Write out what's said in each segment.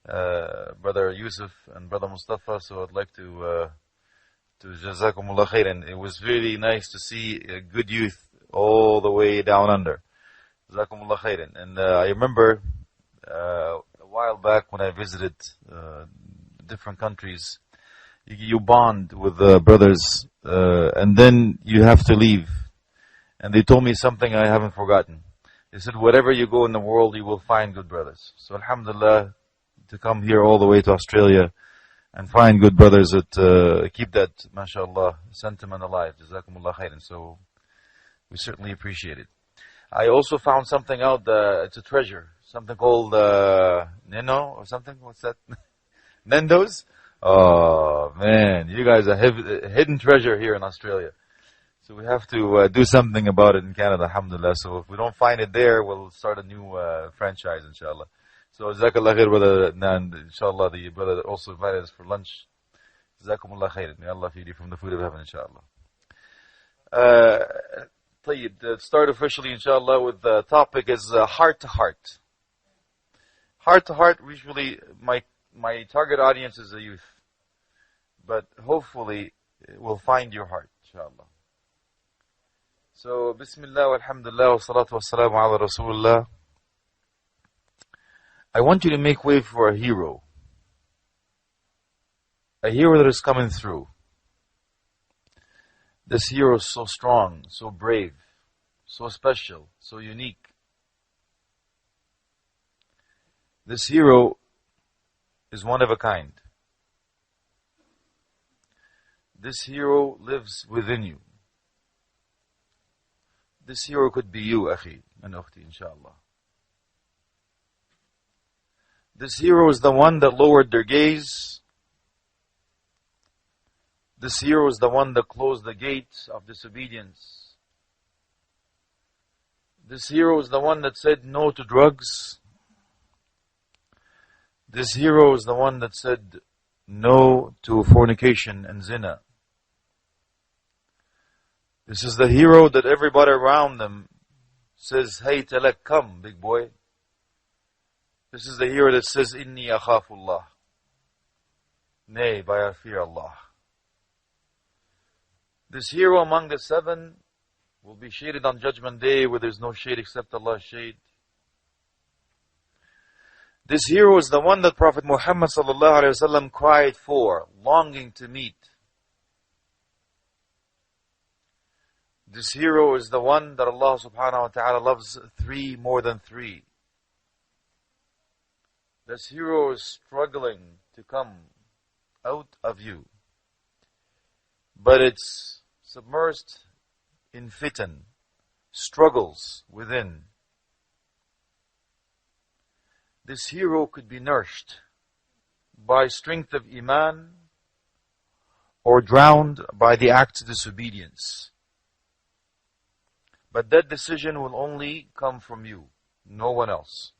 Brother Yusuf and Brother Mustafa. So I'd like to Jazakumullah khairan. It was really nice to see good youth all the way down under. Jazakumullah khairan. And I remember a while back when I visited different countries, you bond with brothers, and then you have to leave. And they told me something I haven't forgotten. They said, wherever you go in the world, you will find good brothers. So alhamdulillah, to come here all the way to Australia and find good brothers that keep that, mashallah, sentiment alive. Jazakumullah khairan. So we certainly appreciate it. I also found something out, it's a treasure. Something called Neno or something. What's that? Nendo's? Oh man, you guys are hidden treasure here in Australia. So we have to do something about it in Canada, alhamdulillah. So if we don't find it there, we'll start a new franchise, inshallah. So Jazakallah khair, brother, and inshallah, the brother that also invited us for lunch. Jazakumullah khair. May Allah feed you from the food of heaven, inshallah. To start officially, inshallah, with the topic is heart to heart. Heart to heart, usually my target audience is the youth. But hopefully, we'll find your heart, inshallah. So, Bismillah, alhamdulillah, wa salatu wa salamu ala Rasulullah. I want you to make way for a hero. A hero that is coming through. This hero is so strong, so brave, so special, so unique. This hero is one of a kind. This hero lives within you. This hero could be you, akhi and ukhti, inshallah. This hero is the one that lowered their gaze. This hero is the one that closed the gates of disobedience. This hero is the one that said no to drugs. This hero is the one that said no to fornication and zina. This is the hero that everybody around them says, hey, talak, come, big boy. This is the hero that says, Inni akhafullah. Nay, by I fear Allah. This hero among the seven will be shaded on Judgment Day where there's no shade except Allah's shade. This hero is the one that Prophet Muhammad sallallahu alaihi wasallam cried for, longing to meet. This hero is the one that Allah subhanahu wa ta'ala loves three more than three. This hero is struggling to come out of you. But it's submersed in fitan, struggles within. This hero could be nourished by strength of iman or drowned by the act of disobedience. But that decision will only come from you, no one else.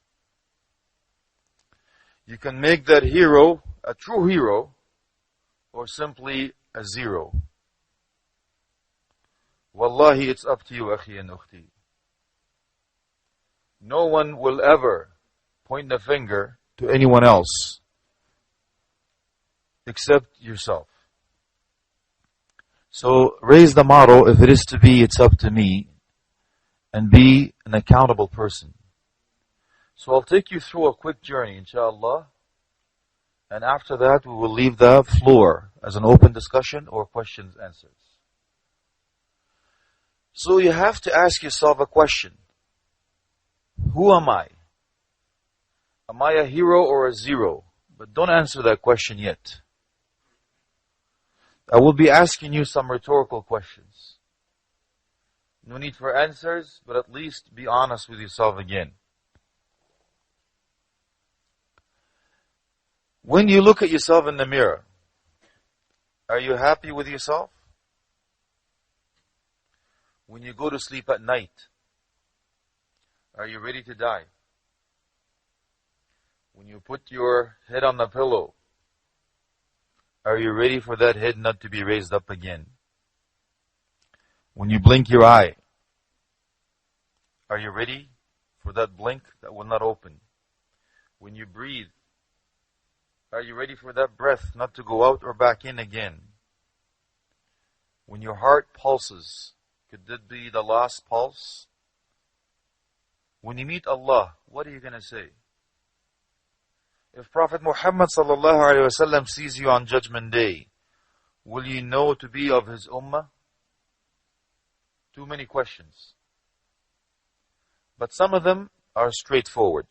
You can make that hero a true hero or simply a zero. Wallahi, it's up to you, akhi and ukhti. No one will ever point the finger to anyone else except yourself. So raise the motto, if it is to be, it's up to me, and be an accountable person. So I'll take you through a quick journey, inshallah, and after that we will leave the floor as an open discussion or questions, answers. So you have to ask yourself a question. Who am I? Am I a hero or a zero? But don't answer that question yet. I will be asking you some rhetorical questions. No need for answers, but at least be honest with yourself again. When you look at yourself in the mirror, are you happy with yourself? When you go to sleep at night, are you ready to die? When you put your head on the pillow, are you ready for that head not to be raised up again? When you blink your eye, are you ready for that blink that will not open? When you breathe, Are you ready for that breath not to go out or back in again? When your heart pulses, could that be the last pulse? When you meet Allah, what are you going to say? If Prophet Muhammad sallallahu alaihi wasallam sees you on Judgment Day, will you know to be of his ummah? Too many questions. But some of them are straightforward.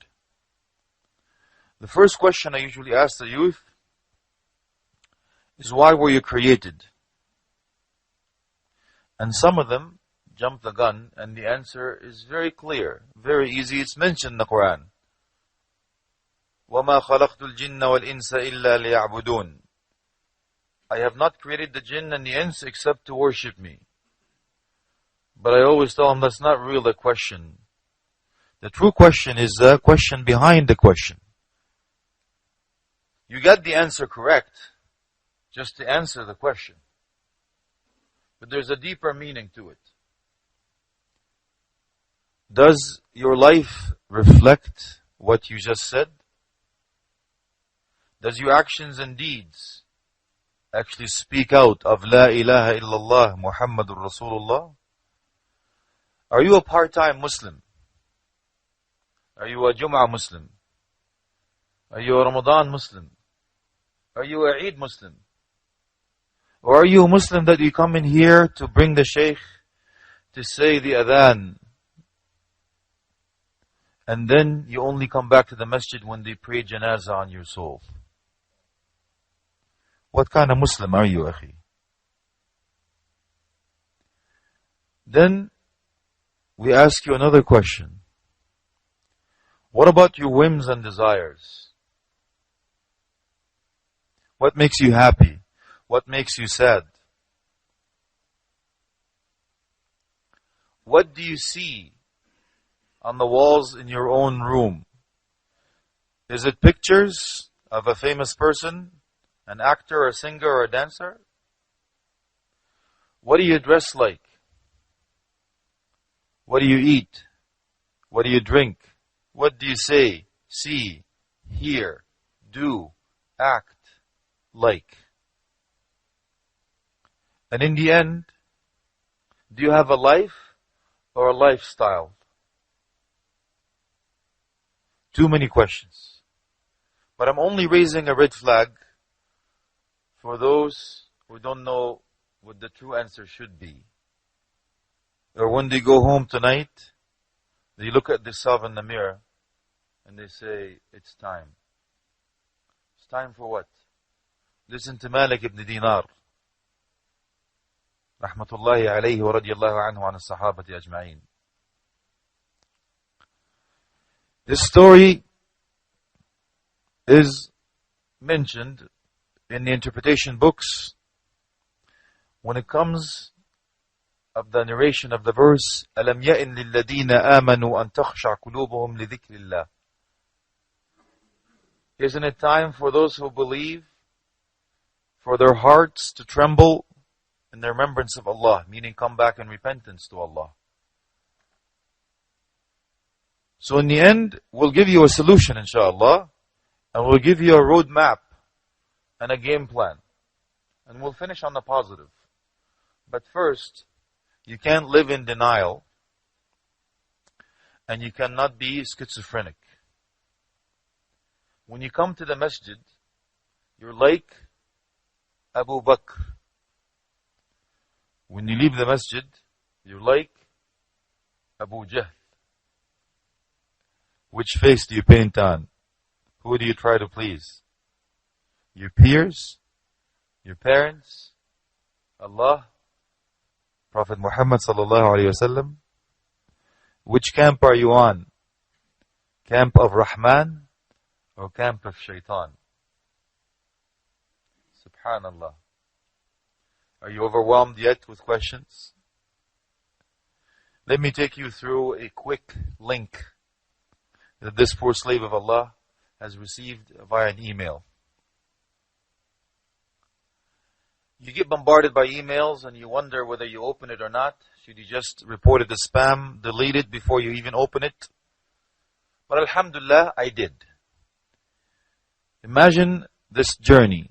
The first question I usually ask the youth is, why were you created? And some of them jump the gun, and the answer is very clear, very easy. It's mentioned in the Quran. وَمَا خَلَقْتُ الْجِنَّ وَالْإِنسَ إِلَّا لِيَعْبُدُونَ. I have not created the jinn and the ins except to worship me. But I always tell them that's not really the question. The true question is the question behind the question. You got the answer correct just to answer the question. But there's a deeper meaning to it. Does your life reflect what you just said? Does your actions and deeds actually speak out of La ilaha illallah Muhammadur Rasulullah? Are you a part-time Muslim? Are you a Jum'ah Muslim? Are you a Ramadan Muslim? Are you a Eid Muslim? Or are you a Muslim that you come in here to bring the Shaykh to say the adhan, and then you only come back to the masjid when they pray janazah on your soul? What kind of Muslim are you, akhi? Then we ask you another question. What about your whims and desires? What makes you happy? What makes you sad? What do you see on the walls in your own room? Is it pictures of a famous person, an actor, a singer, or a dancer? What do you dress like? What do you eat? What do you drink? What do you say, see, hear, do, act like? And in the end, do you have a life or a lifestyle? Too many questions. But I'm only raising a red flag for those who don't know what the true answer should be. Or when they go home tonight, they look at themselves in the mirror and they say, it's time. It's time for what? Listen to Malik ibn Dinar, rahmatullahi alayhi wa radiyallahu anhu an as-sahabati ajma'in. This story is mentioned in the interpretation books when it comes of the narration of the verse, أَلَمْ يَئِنْ لِلَّذِينَ آمَنُوا أَن تَخْشَعَ قُلُوبُهُمْ لِذِكْرِ اللَّهِ. Isn't it time for those who believe, for their hearts to tremble in the remembrance of Allah, meaning come back in repentance to Allah? So in the end, we'll give you a solution, inshallah, and we'll give you a roadmap and a game plan. And we'll finish on the positive. But first, you can't live in denial, and you cannot be schizophrenic. When you come to the masjid, you're like Abu Bakr. When you leave the masjid, you're like Abu Jahl. Which face do you paint on? Who do you try to please? Your peers? Your parents? Allah? Prophet Muhammad sallallahu alayhi wasallam? Which camp are you on? Camp of Rahman or camp of Shaitan? Subhanallah. Are you overwhelmed yet with questions? Let me take you through a quick link that this poor slave of Allah has received via an email. You get bombarded by emails and you wonder whether you open it or not. Should you just report it as spam, delete it before you even open it? But alhamdulillah, I did. Imagine this journey.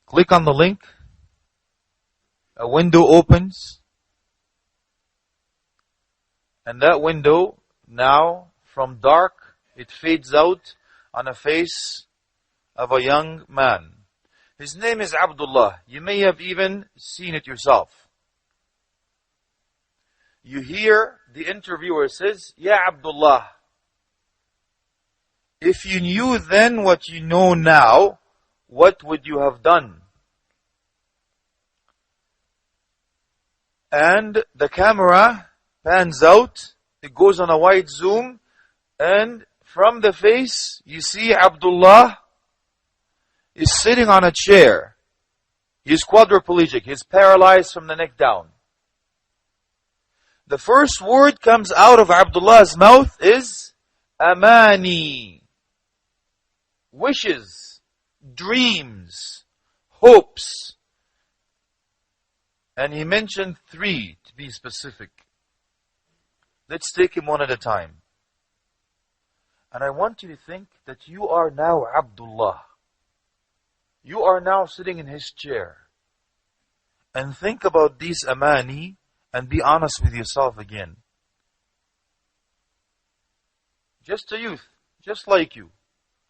Click on the link. A window opens. And that window, now, from dark, it fades out on a face of a young man. His name is Abdullah. You may have even seen it yourself. You hear the interviewer says, Ya Abdullah, if you knew then what you know now, what would you have done? And the camera pans out, it goes on a wide zoom, and from the face, you see Abdullah is sitting on a chair. He's quadriplegic, he's paralyzed from the neck down. The first word comes out of Abdullah's mouth is Amani. Wishes, dreams, hopes. And he mentioned 3 to be specific. Let's take him one at a time. And I want you to think that you are now Abdullah. You are now sitting in his chair. And think about these amani and be honest with yourself again. Just a youth, just like you.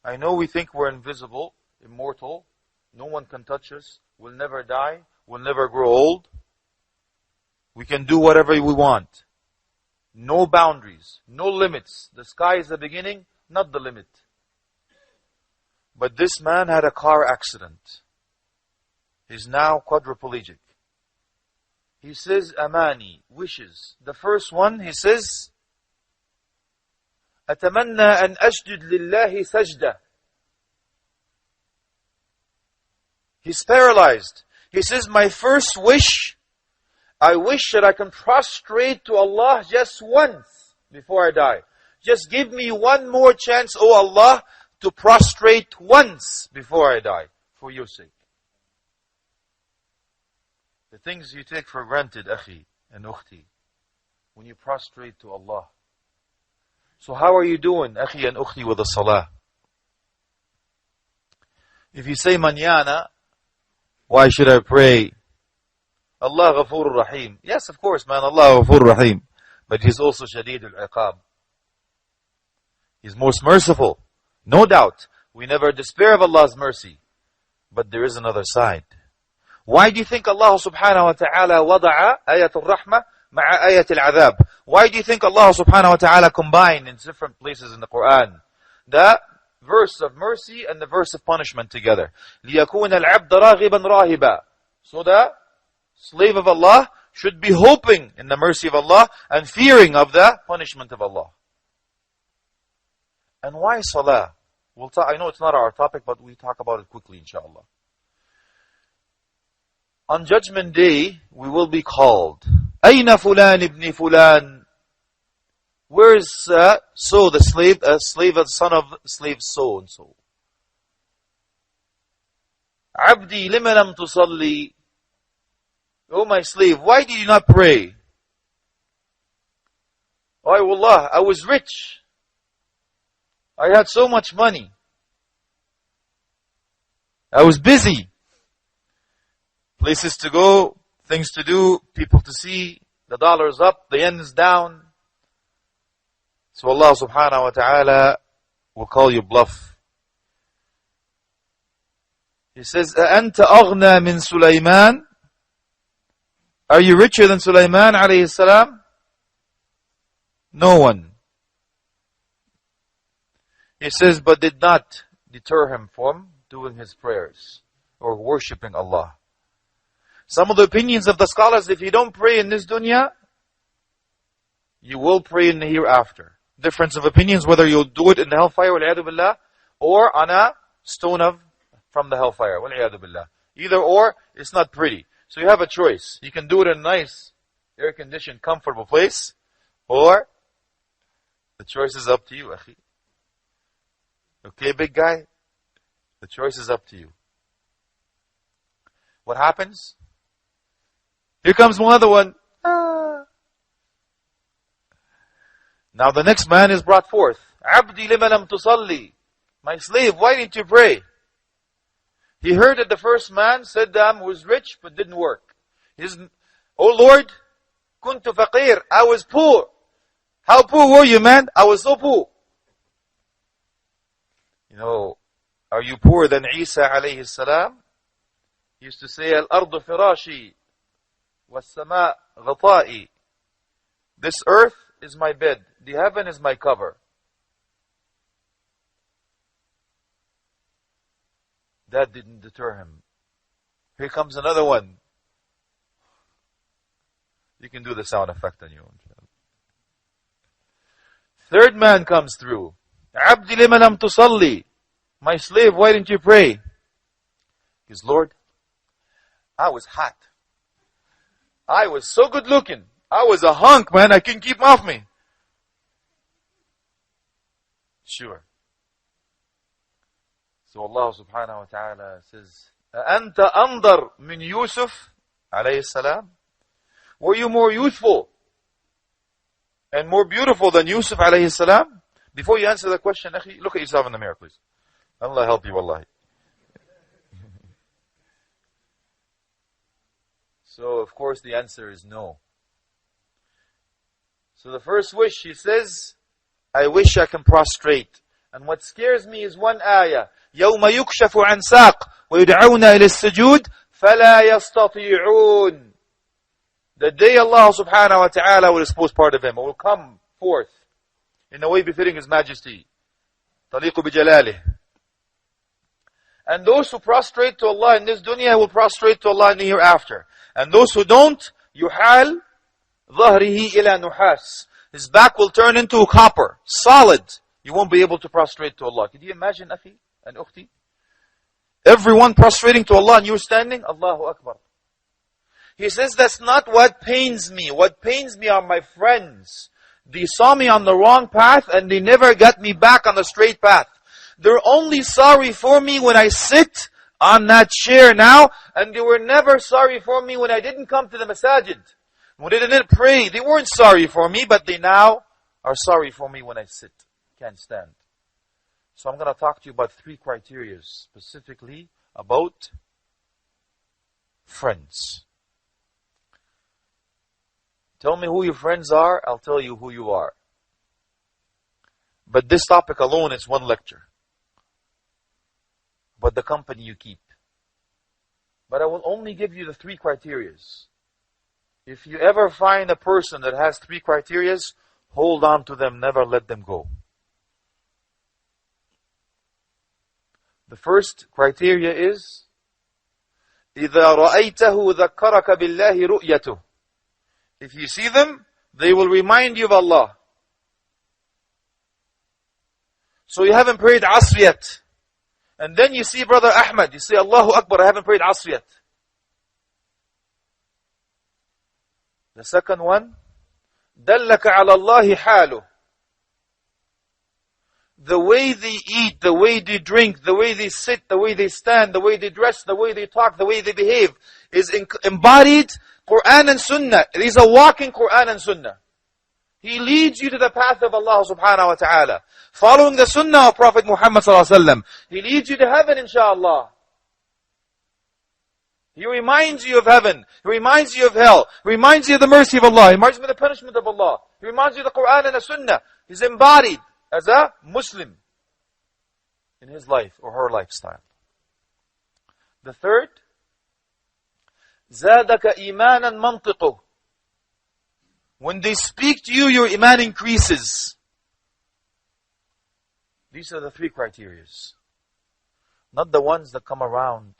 I know we think we're invisible, immortal. No one can touch us. We'll never die. We'll never grow old. We can do whatever we want. No boundaries, no limits. The sky is the beginning, not the limit. But this man had a car accident. He's now quadriplegic. He says, Amani, wishes. The first one, he says, أتمنى أن أسجد لله سجدة. He's paralyzed. He says, my first wish, I wish that I can prostrate to Allah just once before I die. Just give me one more chance, O Allah, to prostrate once before I die, for your sake. The things you take for granted, akhi and ukhti, when you prostrate to Allah. So how are you doing, akhi and ukhti, with the salah? If you say mañana, why should I pray? Allah Ghafur Rahim. Yes, of course, man, Allah Ghafur Rahim. But He's also Shadeed al-Iqab. He's most merciful. No doubt. We never despair of Allah's mercy. But there is another side. Why do you think Allah subhanahu wa ta'ala wada'a ayat al-rahmah ma'a ayat al-adhab? Why do you think Allah subhanahu wa ta'ala combined in different places in the Quran the verse of mercy and the verse of punishment together? لِيَكُونَ الْعَبْدَ رَاغِبًا رَاهِبًا. So the slave of Allah should be hoping in the mercy of Allah and fearing of the punishment of Allah. And why salah? I know it's not our topic, but we talk about it quickly, inshallah. On Judgment Day, we will be called. أين فلان ابن فلان? Where is so the slave, son of slave so and so? عبدي لما لم تصلي? Oh my slave, why did you not pray? Oh Allah, I was rich. I had so much money. I was busy. Places to go, things to do, people to see. The dollar is up, the yen is down. So Allah subhanahu wa ta'ala will call you bluff. He says, أَأَنْتَ أَغْنَى مِنْ سُلَيْمَانَ? Are you richer than Sulaiman alayhi salam? No one. He says, but did not deter him from doing his prayers or worshipping Allah. Some of the opinions of the scholars, if you don't pray in this dunya, you will pray in the hereafter. Difference of opinions, whether you'll do it in the hellfire, wal-'iyadu billah, or on a stone from the hellfire, wal-'iyadu billah. Either or, it's not pretty. So you have a choice. You can do it in a nice, air-conditioned, comfortable place, or the choice is up to you, akhi. Okay, big guy? The choice is up to you. What happens? Here comes one other one. Ah. Now the next man is brought forth. Abdi lima lam tusalli. My slave, why didn't you pray? He heard that the first man, Saddam, was rich but didn't work. Oh Lord, kuntu faqir. I was poor. How poor were you, man? I was so poor. You know, are you poorer than Isa alayhi salam? He used to say, Al-ardu firashi, was-sama' ghata'i. This earth is my bed. The heaven is my cover. That didn't deter him. Here comes another one. You can do the sound effect on you. Third man comes through. Abdi lima lam tusalli. My slave, why didn't you pray? He says, Lord, I was hot. I was so good looking. I was a hunk, man. I couldn't keep him off me. Sure. So Allah subhanahu wa ta'ala says, أَأَنْتَ أَنْضَرْ مِنْ يُوسُف alayhi salam? Were you more youthful and more beautiful than Yusuf alayhi salam? Before you answer the question, akhi, look at yourself in the mirror, please. Allah help you, wallahi. So, of course, the answer is no. So the first wish, he says, I wish I can prostrate. And what scares me is one ayah. يَوْمَ يُكْشَفُ عَنْ سَاقٍ وَيُدْعَوْنَ إِلَى السُّجُودِ فَلَا يَسْتَطِيعُونَ. The day Allah subhanahu wa ta'ala will expose part of him, will come forth in a way befitting His Majesty. تَلِيقُ بِجَلَالِهِ. And those who prostrate to Allah in this dunya will prostrate to Allah in the hereafter. And those who don't, يُحَالْ ظَهْرِهِ إِلَى نُحَاسٍ. His back will turn into copper, solid. You won't be able to prostrate to Allah. Could you imagine, akhi and ukhti? Everyone prostrating to Allah and you standing? Allahu Akbar. He says, that's not what pains me. What pains me are my friends. They saw me on the wrong path and they never got me back on the straight path. They're only sorry for me when I sit on that chair now, and they were never sorry for me when I didn't come to the masajid. When I didn't pray, they weren't sorry for me, but they now are sorry for me when I sit. Can't stand. So I'm going to talk to you about 3 criteria specifically about friends. Tell me who your friends are, I'll tell you who you are. But this topic alone is one lecture. But the company you keep. But I will only give you the 3 criteria. If you ever find a person that has 3 criteria, hold on to them, never let them go. The first criteria is إِذَا رَأَيْتَهُ ذَكَّرَكَ بِاللَّهِ رُؤْيَتُهُ. If you see them, they will remind you of Allah. So you haven't prayed Asr yet. And then you see Brother Ahmad, you say, Allahu Akbar, I haven't prayed Asr yet. The second one, دَلَّكَ عَلَى اللَّهِ حَالُهُ. The way they eat, the way they drink, the way they sit, the way they stand, the way they dress, the way they talk, the way they behave, is embodied Quran and Sunnah. It is a walking Quran and Sunnah. He leads you to the path of Allah subhanahu wa ta'ala. Following the Sunnah of Prophet Muhammad sallallahu alaihi wasallam. He leads you to heaven, inshallah. He reminds you of heaven. He reminds you of hell. He reminds you of the mercy of Allah. He reminds you of the punishment of Allah. He reminds you of the Quran and the Sunnah. He's embodied as a Muslim in his life or her lifestyle. The third, زَادَكَ إِيمَانًا مَنْطِقُهُ. When they speak to you, your iman increases. These are the 3 criteria. Not the ones that come around